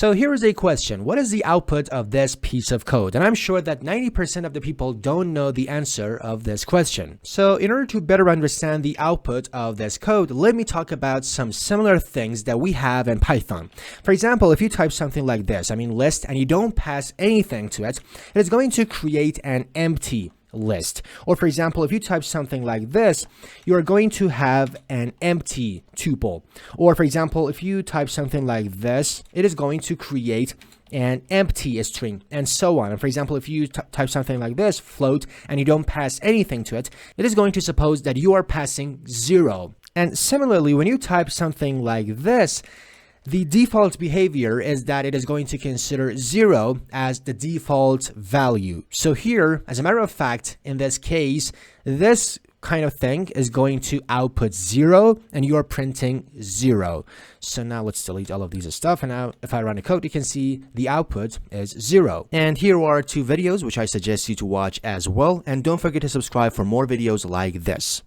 So here is a question. What is the output of this piece of code? And I'm sure that 90% of the people don't know the answer of this question. So in order to better understand the output of this code, let me talk about some similar things that we have in Python. For example, if you type something like this, list, and you don't pass anything to it, it is going to create an empty list. Or for example, if you type something like this, you're going to have an empty tuple. Or for example, if you type something like this, it is going to create an empty string, and so on. And for example, if you type something like this, float, and you don't pass anything to it, it is going to suppose that you are passing 0. And similarly, when you type something like this, the default behavior is that it is going to consider 0 as the default value. So here, as a matter of fact, in this case, this kind of thing is going to output 0 and you're printing 0. So now let's delete all of these stuff, and now if I run the code, you can see the output is 0. And here are 2 videos which I suggest you to watch as well, and don't forget to subscribe for more videos like this.